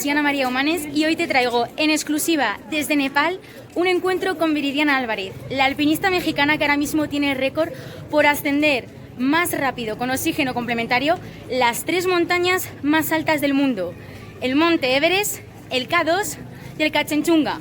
soy Ana María Humanes y hoy te traigo en exclusiva desde Nepal un encuentro con Viridiana Álvarez, la alpinista mexicana que ahora mismo tiene el récord por ascender más rápido con oxígeno complementario las 3 montañas más altas del mundo: el Monte Everest, el K2 y el Kanchenjunga.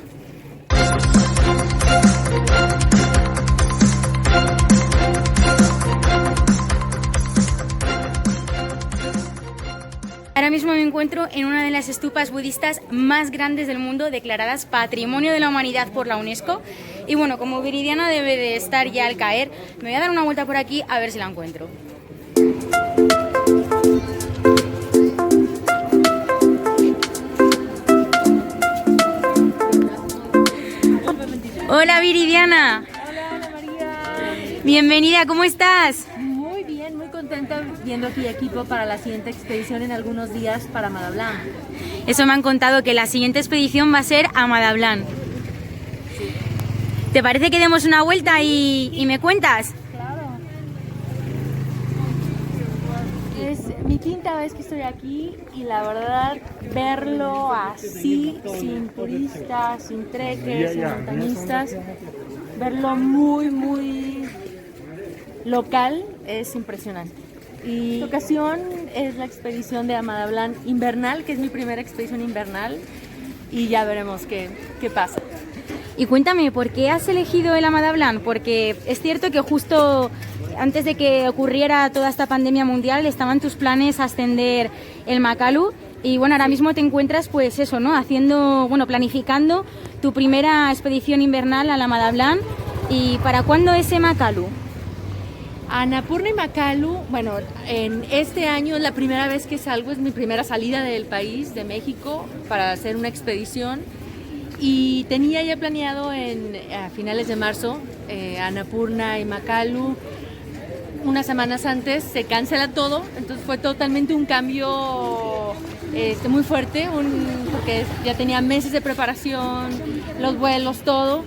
Ahora mismo me encuentro en una de las estupas budistas más grandes del mundo, declaradas Patrimonio de la Humanidad por la UNESCO. Y bueno, como Viridiana debe de estar ya al caer, me voy a dar una vuelta por aquí a ver si la encuentro. Hola Viridiana. Hola María. Bienvenida, ¿cómo estás? Muy bien, muy contenta viendo aquí equipo para la siguiente expedición en algunos días para Madablam. Eso me han contado, que la siguiente expedición va a ser a Madablam. Sí. ¿Te parece que demos una vuelta y me cuentas? Claro. Es mi quinta vez que estoy aquí y la verdad verlo así, sin turistas, sin trekkers, sin montañistas, verlo muy local es impresionante. Y esta ocasión es la expedición de Madablam invernal, que es mi primera expedición invernal, y ya veremos qué pasa. Y cuéntame, ¿por qué has elegido el Madablam? Porque es cierto que justo antes de que ocurriera toda esta pandemia mundial estaban tus planes ascender el Makalu y bueno, ahora mismo te encuentras pues eso, ¿no? Planificando tu primera expedición invernal a la Madablam. ¿Y para cuándo ese Makalu? Annapurna y Makalu, bueno, en este año es la primera vez que salgo, es mi primera salida del país, de México, para hacer una expedición. Y tenía ya planeado a finales de marzo, Annapurna y Makalu. Unas semanas antes se cancela todo, entonces fue totalmente un cambio muy fuerte, porque ya tenía meses de preparación, los vuelos, todo.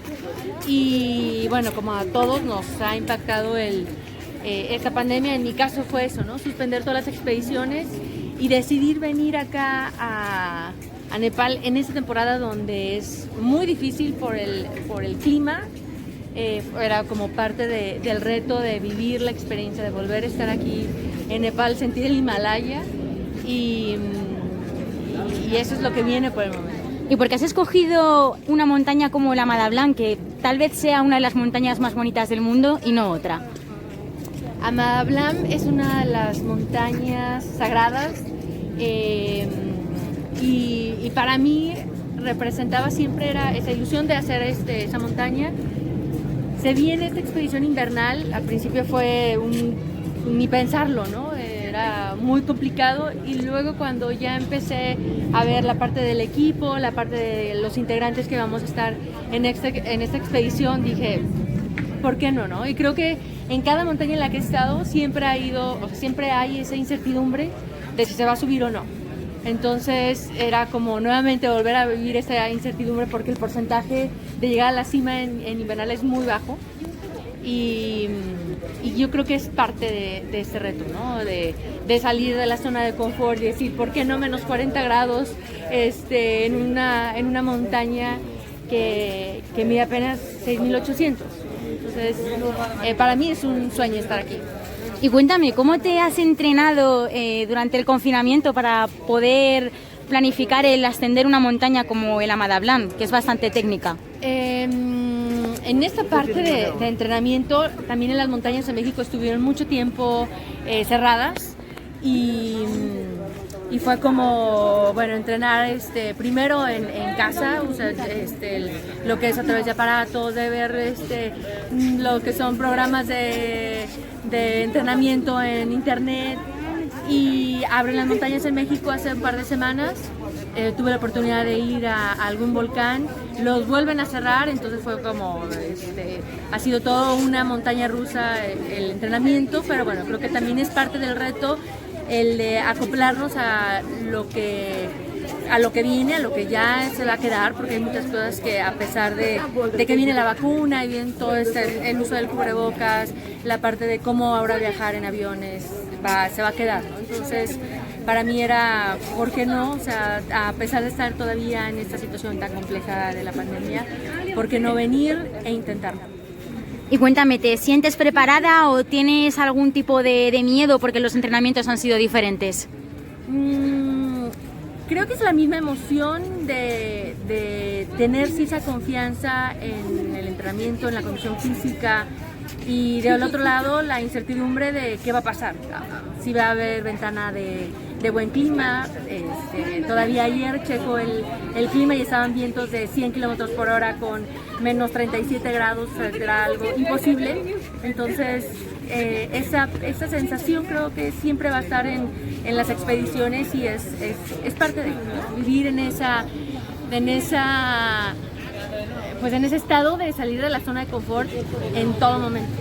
Y bueno, como a todos nos ha impactado esta pandemia, en mi caso fue eso, ¿no? Suspender todas las expediciones y decidir venir acá a Nepal en esta temporada donde es muy difícil por el clima. Era como parte del reto de vivir la experiencia, de volver a estar aquí en Nepal, sentir el Himalaya y eso es lo que viene por el momento. ¿Y por qué has escogido una montaña como la Madablam, que tal vez sea una de las montañas más bonitas del mundo y no otra? Madablam es una de las montañas sagradas y para mí representaba siempre esa ilusión de hacer esa montaña. Se viene esta expedición invernal, al principio fue ni pensarlo, ¿no? Era muy complicado y luego cuando ya empecé a ver la parte del equipo, la parte de los integrantes que vamos a estar en esta expedición, dije, ¿por qué no, no? Y creo que en cada montaña en la que he estado siempre hay esa incertidumbre de si se va a subir o no. Entonces era como nuevamente volver a vivir esa incertidumbre porque el porcentaje de llegar a la cima en invernal es muy bajo y yo creo que es parte de este reto, ¿no? De salir de la zona de confort y decir, ¿por qué no menos 40 grados en una montaña que mide apenas 6.800? Entonces para mí es un sueño estar aquí. Y cuéntame, ¿cómo te has entrenado durante el confinamiento para poder planificar el ascender una montaña como el Madablam, que es bastante técnica? En esta parte de entrenamiento, también en las montañas de México estuvieron mucho tiempo cerradas y fue como, bueno, entrenar primero en casa, usar lo que es a través de aparatos, de ver lo que son programas de entrenamiento en internet. Y abren las montañas en México hace un par de semanas. Tuve la oportunidad de ir a algún volcán, los vuelven a cerrar, entonces fue como, ha sido toda una montaña rusa el entrenamiento, pero bueno, creo que también es parte del reto el de acoplarnos a lo que viene, a lo que ya se va a quedar, porque hay muchas cosas que a pesar de que viene la vacuna y bien todo el uso del cubrebocas, la parte de cómo ahora viajar en aviones se va a quedar, ¿no? Entonces para mí era, ¿por qué no? O sea, a pesar de estar todavía en esta situación tan compleja de la pandemia, ¿por qué no venir e intentarlo? Y cuéntame, ¿te sientes preparada o tienes algún tipo de miedo porque los entrenamientos han sido diferentes? Creo que es la misma emoción de tener sí esa confianza en el entrenamiento, en la condición física, y del otro lado la incertidumbre de qué va a pasar, si va a haber ventana de buen clima. Todavía ayer checo el clima y estaban vientos de 100 kilómetros por hora con menos 37 grados, era algo imposible. Entonces esa sensación creo que siempre va a estar en las expediciones, y es parte de, ¿no?, vivir en ese estado de salir de la zona de confort en todo momento.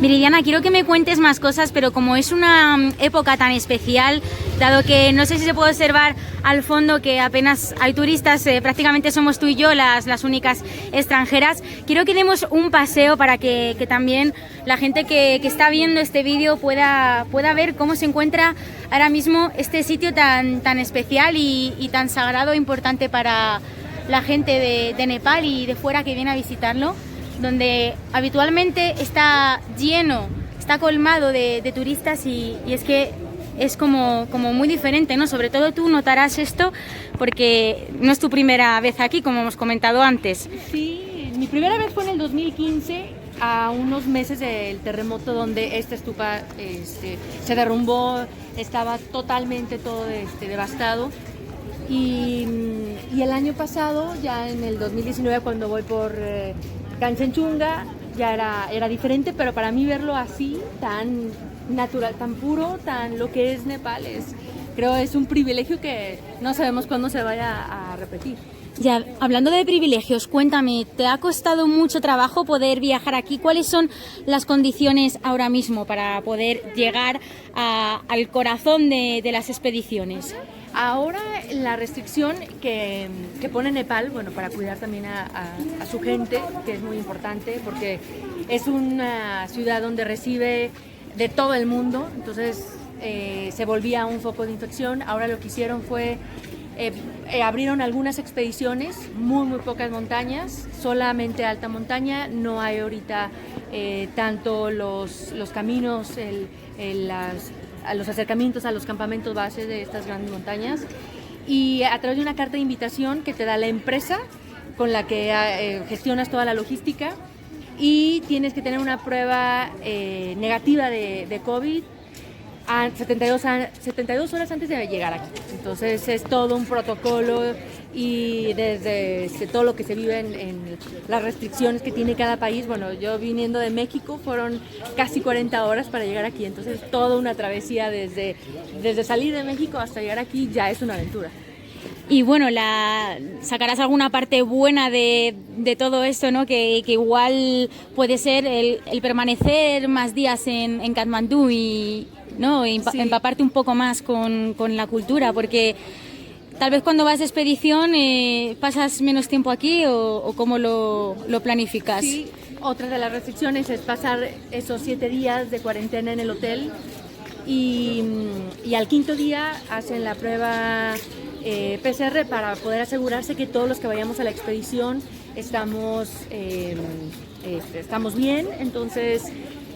Viridiana, quiero que me cuentes más cosas, pero como es una época tan especial, dado que no sé si se puede observar al fondo que apenas hay turistas, prácticamente somos tú y yo las únicas extranjeras, quiero que demos un paseo para que también la gente que está viendo este vídeo pueda ver cómo se encuentra ahora mismo este sitio tan especial y tan sagrado e importante para la gente de Nepal y de fuera que viene a visitarlo, donde habitualmente está lleno, está colmado de turistas, y es que es como muy diferente, ¿no? Sobre todo tú notarás esto porque no es tu primera vez aquí, como hemos comentado antes. Sí, mi primera vez fue en el 2015, a unos meses del terremoto, donde esta estupa se derrumbó, estaba totalmente todo devastado. Y el año pasado, ya en el 2019, cuando voy por Kanchenjunga, ya era diferente, pero para mí verlo así, tan natural, tan puro, tan lo que es Nepal, creo es un privilegio que no sabemos cuándo se vaya a repetir. Ya, hablando de privilegios, cuéntame, ¿te ha costado mucho trabajo poder viajar aquí? ¿Cuáles son las condiciones ahora mismo para poder llegar al corazón de las expediciones? Ahora la restricción que pone Nepal, bueno, para cuidar también a su gente, que es muy importante porque es una ciudad donde recibe de todo el mundo, entonces se volvía un foco de infección. Ahora lo que hicieron fue abrieron algunas expediciones, muy pocas montañas, solamente alta montaña. No hay ahorita tanto los caminos, los acercamientos a los campamentos base de estas grandes montañas, y a través de una carta de invitación que te da la empresa con la que gestionas toda la logística, y tienes que tener una prueba negativa de COVID 72 horas antes de llegar aquí. Entonces es todo un protocolo, y desde todo lo que se vive en las restricciones que tiene cada país. Bueno, yo viniendo de México fueron casi 40 horas para llegar aquí, entonces toda una travesía desde salir de México hasta llegar aquí ya es una aventura. Y bueno, sacarás alguna parte buena de todo esto, ¿no? Que igual puede ser el permanecer más días en Katmandú y, ¿no? Sí, empaparte un poco más con la cultura, porque tal vez cuando vas de expedición pasas menos tiempo aquí, o ¿cómo lo planificas? Sí, otra de las restricciones es pasar esos 7 días de cuarentena en el hotel, y al 5.º día hacen la prueba PCR para poder asegurarse que todos los que vayamos a la expedición estamos bien. Entonces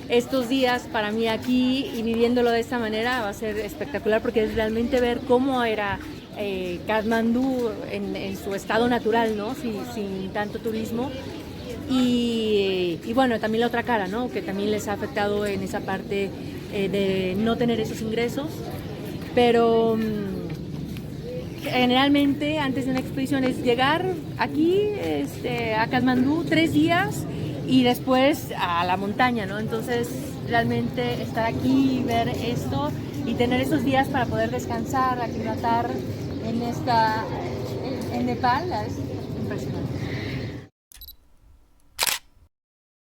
estos días para mí aquí y viviéndolo de esta manera va a ser espectacular, porque es realmente ver cómo era Katmandú en su estado natural, ¿no? Sin tanto turismo. Y bueno, también la otra cara, ¿no? Que también les ha afectado en esa parte de no tener esos ingresos, pero generalmente antes de una expedición es llegar aquí a Katmandú 3 días y después a la montaña, ¿no? Entonces realmente estar aquí, ver esto y tener esos días para poder descansar, aclimatar en Nepal es impresionante.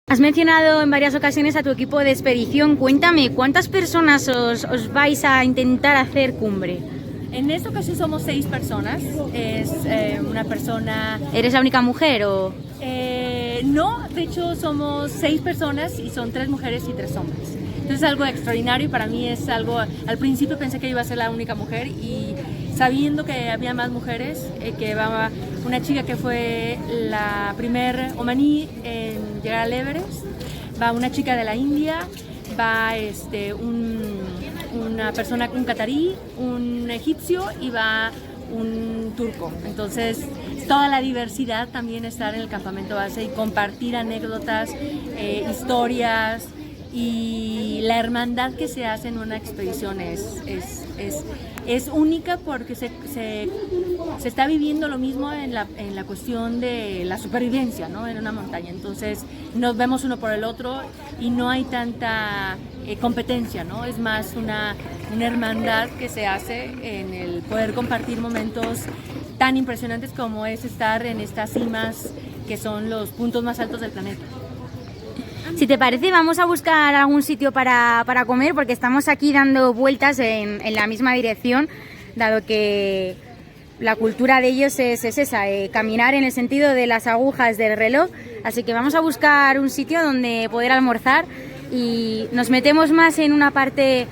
Has mencionado en varias ocasiones a tu equipo de expedición. Cuéntame, ¿cuántas personas os vais a intentar hacer cumbre? En esta ocasión somos 6 personas. Es una persona... ¿Eres la única mujer o...? No, de hecho somos 6 personas y son 3 mujeres y 3 hombres. Entonces es algo extraordinario y para mí es algo, al principio pensé que iba a ser la única mujer y sabiendo que había más mujeres, que va una chica que fue la primer omaní en llegar al Everest, va una chica de la India, va una persona, un catarí, un egipcio y va un turco. Entonces toda la diversidad también estar en el campamento base y compartir anécdotas, historias y la hermandad que se hace en una expedición es única porque se está viviendo lo mismo en la cuestión de la supervivencia, ¿no? En una montaña. Entonces nos vemos uno por el otro y no hay tanta competencia, ¿no? Es más una hermandad que se hace en el poder compartir momentos tan impresionantes como es estar en estas cimas que son los puntos más altos del planeta. Si te parece, vamos a buscar algún sitio para comer, porque estamos aquí dando vueltas en la misma dirección, dado que la cultura de ellos es esa, caminar en el sentido de las agujas del reloj. Así que vamos a buscar un sitio donde poder almorzar y nos metemos más en una parte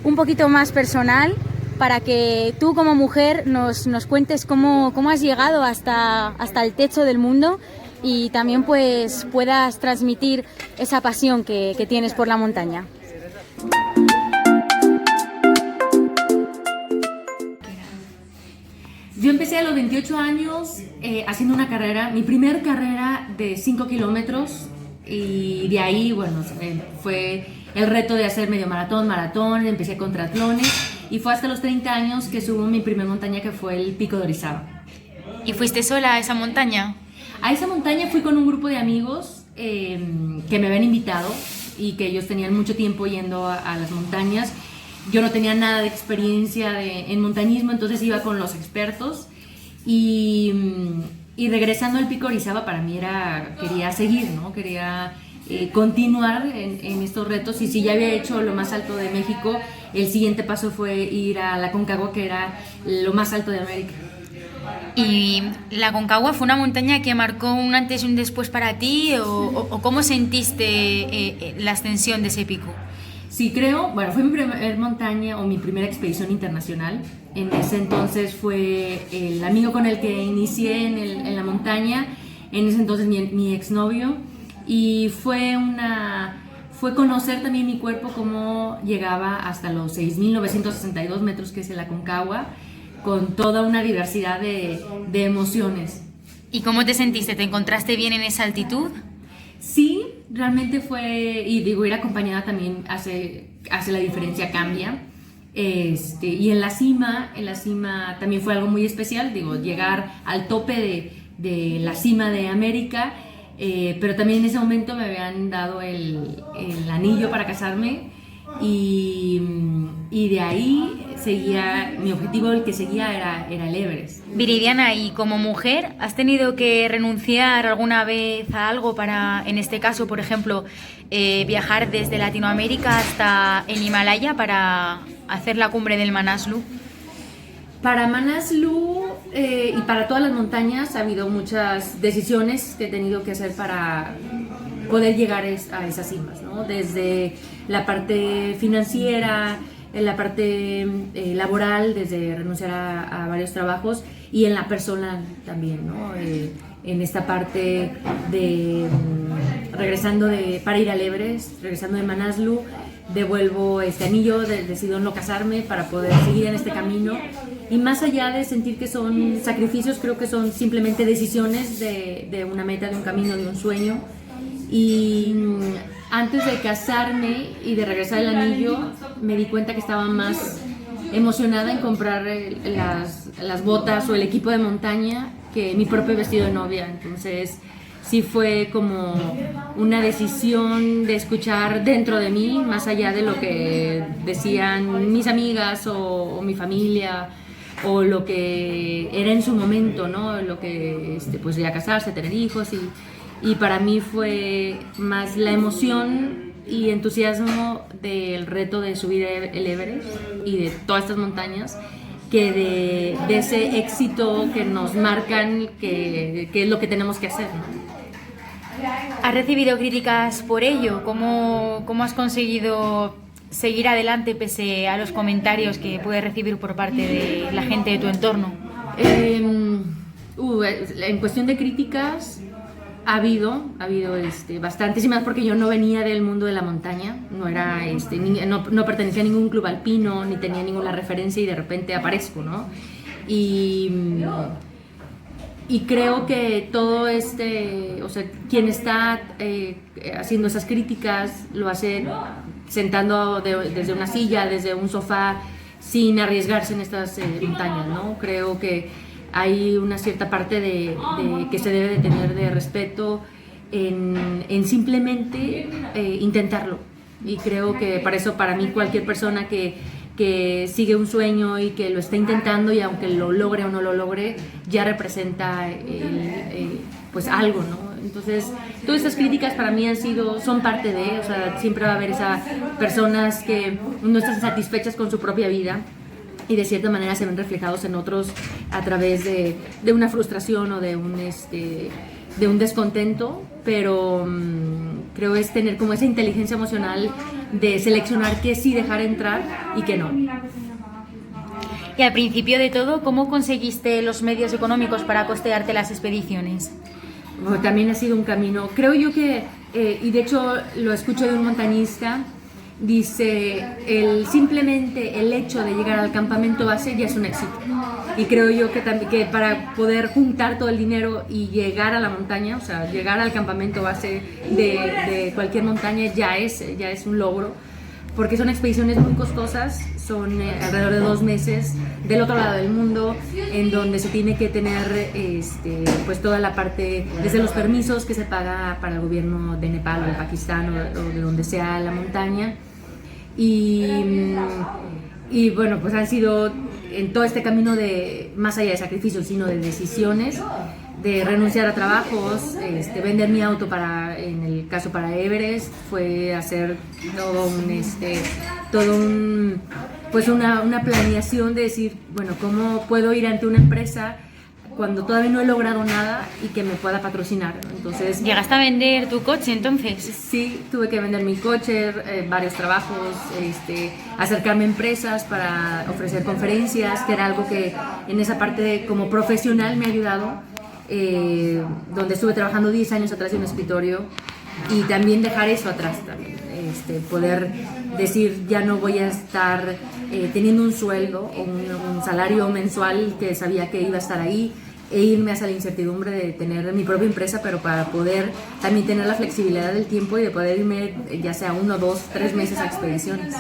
un poquito más personal, para que tú como mujer nos cuentes cómo has llegado hasta el techo del mundo y también pues puedas transmitir esa pasión que tienes por la montaña. Yo empecé a los 28 años haciendo una carrera, mi primer carrera de 5 kilómetros, y de ahí, bueno, fue el reto de hacer medio maratón, empecé con triatlones y fue hasta los 30 años que subo mi primer montaña, que fue el Pico de Orizaba. ¿Y fuiste sola a esa montaña? A esa montaña fui con un grupo de amigos que me habían invitado y que ellos tenían mucho tiempo yendo a las montañas. Yo no tenía nada de experiencia en montañismo, entonces iba con los expertos y regresando al Pico de Orizaba para mí quería seguir, ¿no? Quería continuar en estos retos, y si ya había hecho lo más alto de México, el siguiente paso fue ir a la Aconcagua, que era lo más alto de América. ¿Y la Aconcagua fue una montaña que marcó un antes y un después para ti, o cómo sentiste la ascensión de ese pico? Sí, creo, bueno, fue mi primera montaña o mi primera expedición internacional. En ese entonces fue el amigo con el que inicié en la montaña, en ese entonces mi exnovio, y fue conocer también mi cuerpo, cómo llegaba hasta los 6.962 metros, que es el Aconcagua, con toda una diversidad de emociones. ¿Y cómo te sentiste? ¿Te encontraste bien en esa altitud? Sí, realmente fue, y digo, ir acompañada también hace la diferencia, cambia. Y en la cima también fue algo muy especial, digo, llegar al tope de la cima de América, pero también en ese momento me habían dado el anillo para casarme, y de ahí mi objetivo, el que seguía, era el Everest. Viridiana, ¿y como mujer has tenido que renunciar alguna vez a algo para, en este caso, por ejemplo, viajar desde Latinoamérica hasta el Himalaya para hacer la cumbre del Manaslu? Para Manaslu y para todas las montañas ha habido muchas decisiones que he tenido que hacer para poder llegar a esas cimas, ¿no? Desde la parte financiera, en la parte laboral, desde renunciar a varios trabajos, y en la personal también, ¿no? En esta parte de para ir al Everest, regresando de Manaslu, devuelvo este anillo, decido no casarme para poder seguir en este camino, y más allá de sentir que son sacrificios, creo que son simplemente decisiones de una meta, de un camino, de un sueño. Y antes de casarme y de regresar el anillo, me di cuenta que estaba más emocionada en comprar las botas o el equipo de montaña que mi propio vestido de novia. Entonces sí fue como una decisión de escuchar dentro de mí, más allá de lo que decían mis amigas o mi familia, o lo que era en su momento, ¿no? Lo que pues ya casarse, tener hijos, y para mí fue más la emoción y entusiasmo del reto de subir el Everest y de todas estas montañas, que de ese éxito que nos marcan, que es lo que tenemos que hacer, ¿no? ¿Has recibido críticas por ello? ¿Cómo has conseguido seguir adelante pese a los comentarios que puedes recibir por parte de la gente de tu entorno? En cuestión de críticas ha habido bastantes, y más porque yo no venía del mundo de la montaña, no pertenecía a ningún club alpino, ni tenía ninguna referencia, y de repente aparezco, ¿no? Y creo que todo quien está haciendo esas críticas lo hace sentando desde una silla, desde un sofá, sin arriesgarse en estas montañas, ¿no? Creo que hay una cierta parte de que se debe de tener de respeto en simplemente intentarlo. Y creo que para mí cualquier persona que sigue un sueño y que lo está intentando, y aunque lo logre o no lo logre, ya representa pues algo, ¿no? Entonces, todas estas críticas para mí son parte de, siempre va a haber esas personas que no están satisfechas con su propia vida y de cierta manera se ven reflejados en otros a través de una frustración o de un descontento, pero creo es tener como esa inteligencia emocional de seleccionar qué sí dejar entrar y qué no. Y al principio de todo, ¿cómo conseguiste los medios económicos para costearte las expediciones? Bueno, también ha sido un camino, creo yo que, y de hecho lo escucho de un montañista, dice, simplemente el hecho de llegar al campamento base ya es un éxito. Y creo yo que para poder juntar todo el dinero y llegar a la montaña, llegar al campamento base de cualquier montaña ya es un logro, porque son expediciones muy costosas, son alrededor de 2 meses del otro lado del mundo, en donde se tiene que tener pues toda la parte, desde los permisos que se paga para el gobierno de Nepal o de Pakistán o de donde sea la montaña. Y bueno, pues han sido en todo este camino de, más allá de sacrificios, sino de decisiones, de renunciar a trabajos, vender mi auto en el caso para Everest, fue hacer pues una planeación de decir, bueno, ¿cómo puedo ir ante una empresa cuando todavía no he logrado nada y que me pueda patrocinar, ¿no? Entonces, ¿llegaste a vender tu coche entonces? Sí, tuve que vender mi coche, varios trabajos, acercarme a empresas para ofrecer conferencias, que era algo que en esa parte como profesional me ha ayudado, donde estuve trabajando 10 años atrás de un escritorio, y también dejar eso atrás también, poder decir, ya no voy a estar teniendo un sueldo o un salario mensual que sabía que iba a estar ahí, e irme hacia la incertidumbre de tener mi propia empresa, pero para poder también tener la flexibilidad del tiempo y de poder irme ya sea 1, 2, 3 meses a expediciones.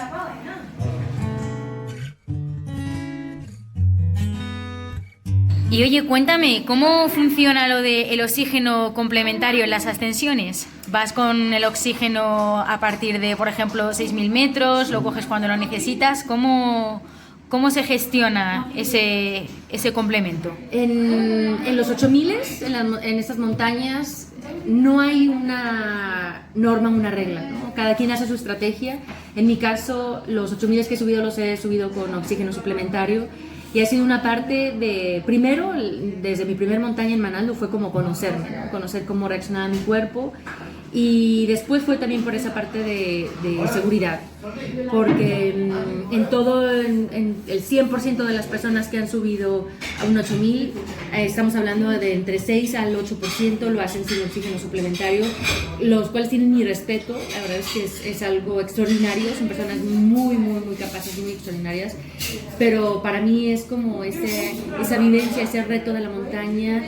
Y oye, cuéntame, ¿cómo funciona lo del oxígeno complementario en las ascensiones? ¿Vas con el oxígeno a partir de, por ejemplo, 6.000 metros? ¿Lo coges cuando lo necesitas? ¿Cómo se gestiona ese complemento? En los 8.000, en estas montañas, no hay una norma, una regla, ¿no? Cada quien hace su estrategia. En mi caso, los 8.000 que he subido los he subido con oxígeno suplementario. Y ha sido una parte de, primero, desde mi primer montaña en Manaldo, fue como conocerme, ¿no? Conocer cómo reaccionaba mi cuerpo, y después fue también por esa parte de seguridad, porque en el 100% de las personas que han subido a un 8.000, estamos hablando de entre 6 al 8% lo hacen sin oxígeno suplementario, los cuales tienen mi respeto. La verdad es que es algo extraordinario, son personas muy, muy, muy capaces y muy extraordinarias, pero para mí es como esa vivencia, ese reto de la montaña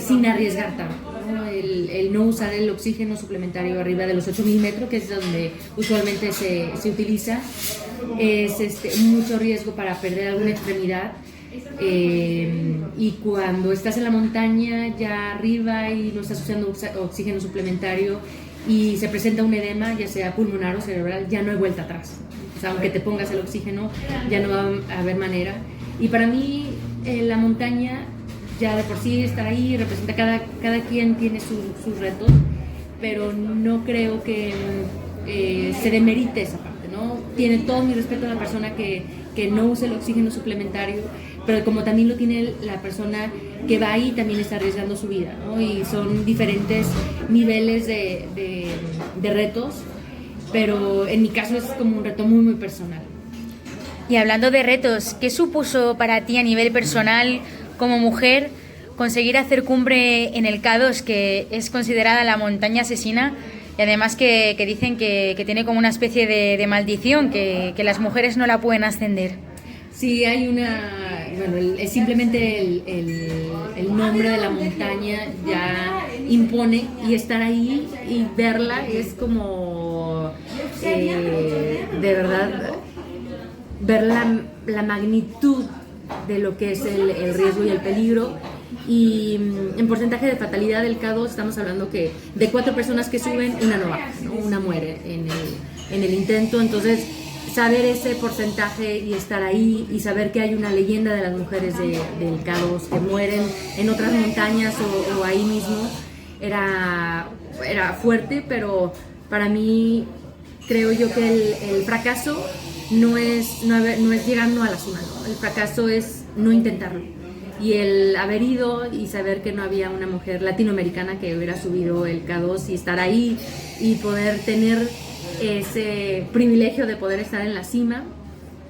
sin arriesgar tanto, ¿no? El no usar el oxígeno suplementario arriba de los 8.000 metros, que es donde usualmente se utiliza, es mucho riesgo para perder alguna extremidad, y cuando estás en la montaña ya arriba y no estás usando oxígeno suplementario y se presenta un edema, ya sea pulmonar o cerebral, ya no hay vuelta atrás. O sea, aunque te pongas el oxígeno, ya no va a haber manera. Y para mí la montaña, ya de por sí estar ahí representa, cada quien tiene sus retos, pero no creo que se demerite esa parte, ¿no? Tiene todo mi respeto a la persona que que no use el oxígeno suplementario, pero como también lo tiene la persona que va ahí, también está arriesgando su vida, ¿no? Y son diferentes niveles de retos, pero en mi caso es como un reto muy, muy personal. Y hablando de retos, ¿qué supuso para ti a nivel personal, como mujer, conseguir hacer cumbre en el K2, que es considerada la montaña asesina, y además que dicen que tiene como una especie de maldición, que las mujeres no la pueden ascender? Sí, hay es simplemente el nombre de la montaña ya impone, y estar ahí y verla es como, de verdad, ver la magnitud de lo que es el riesgo y el peligro. Y en porcentaje de fatalidad del K2 estamos hablando que de 4 personas que suben, una no baja, ¿no? Una muere en el intento. Entonces, saber ese porcentaje y estar ahí y saber que hay una leyenda de las mujeres del K2 que mueren en otras montañas o ahí mismo era fuerte, pero para mí creo yo que el fracaso no es llegar no a la cima, ¿no? El fracaso es no intentarlo. Y el haber ido y saber que no había una mujer latinoamericana que hubiera subido el K2 y estar ahí y poder tener ese privilegio de poder estar en la cima,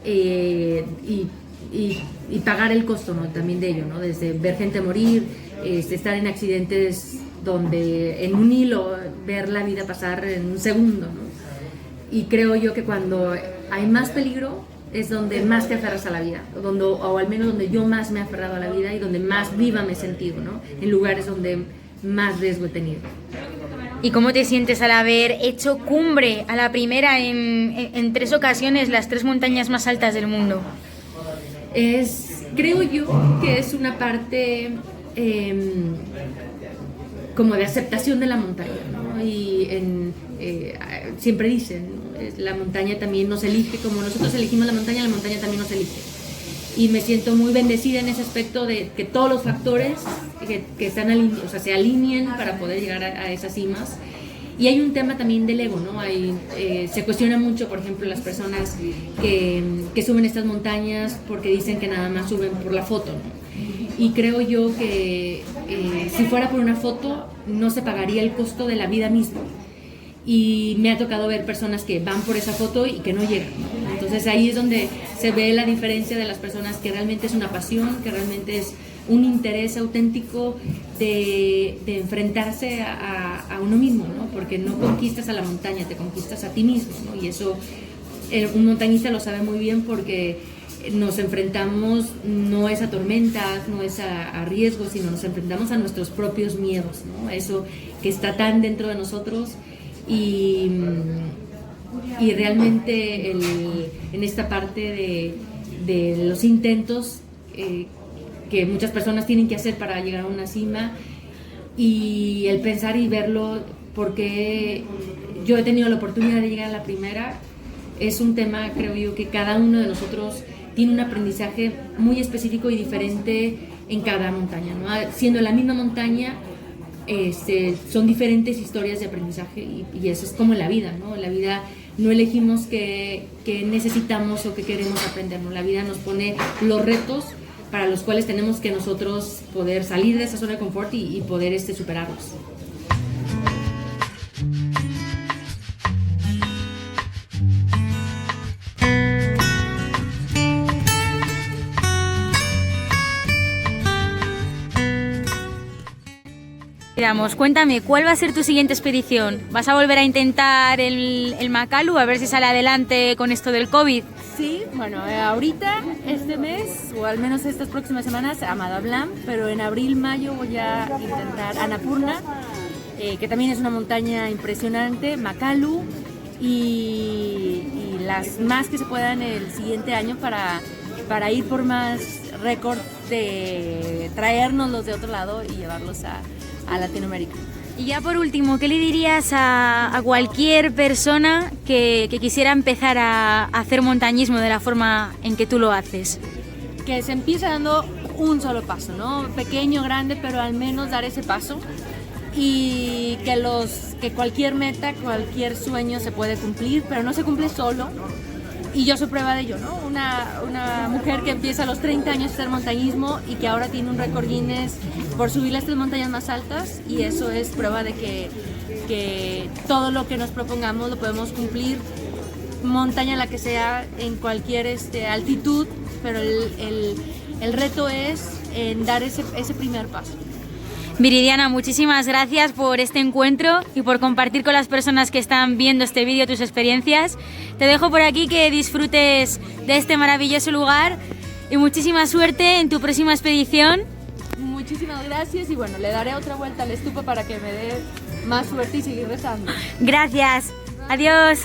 y pagar el costo, ¿no? También de ello, ¿no? Desde ver gente morir, estar en accidentes donde en un hilo ver la vida pasar en un segundo, ¿no? Y creo yo que cuando hay más peligro es donde más te aferras a la vida, o al menos donde yo más me he aferrado a la vida y donde más viva me he sentido, ¿no? En lugares donde más riesgo he tenido. ¿Y cómo te sientes al haber hecho cumbre a la primera en 3 ocasiones, las 3 montañas más altas del mundo? Creo yo que es una parte como de aceptación de la montaña, ¿no? Y siempre dicen, ¿no? La montaña también nos elige, como nosotros elegimos la montaña también nos elige. Y me siento muy bendecida en ese aspecto de que todos los factores que están se alineen para poder llegar a esas cimas. Y hay un tema también del ego, ¿no? Se cuestiona mucho, por ejemplo, las personas que suben estas montañas porque dicen que nada más suben por la foto, ¿no? Y creo yo que si fuera por una foto no se pagaría el costo de la vida misma. Y me ha tocado ver personas que van por esa foto y que no llegan, ¿no? Entonces ahí es donde se ve la diferencia de las personas que realmente es una pasión, que realmente es un interés auténtico de enfrentarse a uno mismo, ¿no? Porque no conquistas a la montaña, te conquistas a ti mismo, ¿no? Y eso un montañista lo sabe muy bien, porque nos enfrentamos no es a tormentas, no es a riesgos, sino nos enfrentamos a nuestros propios miedos, ¿no? Eso que está tan dentro de nosotros. Y realmente en esta parte de los intentos que muchas personas tienen que hacer para llegar a una cima, y el pensar y verlo, porque yo he tenido la oportunidad de llegar a la primera, es un tema, creo yo, que cada uno de nosotros tiene un aprendizaje muy específico y diferente en cada montaña, ¿no? Siendo la misma montaña, son diferentes historias de aprendizaje, y eso es como en la vida, ¿no? En la vida no elegimos qué necesitamos o qué queremos aprender, ¿no? La vida nos pone los retos para los cuales tenemos que nosotros poder salir de esa zona de confort y poder superarlos. Cuéntame, ¿cuál va a ser tu siguiente expedición? ¿Vas a volver a intentar el Makalu a ver si sale adelante con esto del COVID? Sí, bueno, ahorita, este mes, o al menos estas próximas semanas, a Madablam, pero en abril, mayo voy a intentar Annapurna, que también es una montaña impresionante, Makalu, y las más que se puedan el siguiente año para ir por más récords, de traernoslos de otro lado y llevarlos a Latinoamérica. Y ya por último, ¿qué le dirías a cualquier persona que quisiera empezar a hacer montañismo de la forma en que tú lo haces? Que se empiece dando un solo paso, ¿no? Pequeño, grande, pero al menos dar ese paso, y que cualquier meta, cualquier sueño se puede cumplir, pero no se cumple solo, Y yo soy prueba de ello, ¿no? Una mujer que empieza a los 30 años a hacer montañismo y que ahora tiene un récord Guinness por subir las 3 montañas más altas, y eso es prueba de que todo lo que nos propongamos lo podemos cumplir, montaña la que sea, en cualquier altitud, pero el reto es en dar ese primer paso. Viridiana, muchísimas gracias por este encuentro y por compartir con las personas que están viendo este vídeo tus experiencias. Te dejo por aquí, que disfrutes de este maravilloso lugar y muchísima suerte en tu próxima expedición. Muchísimas gracias, y bueno, le daré otra vuelta al estupa para que me dé más suerte y seguir rezando. Gracias. Adiós.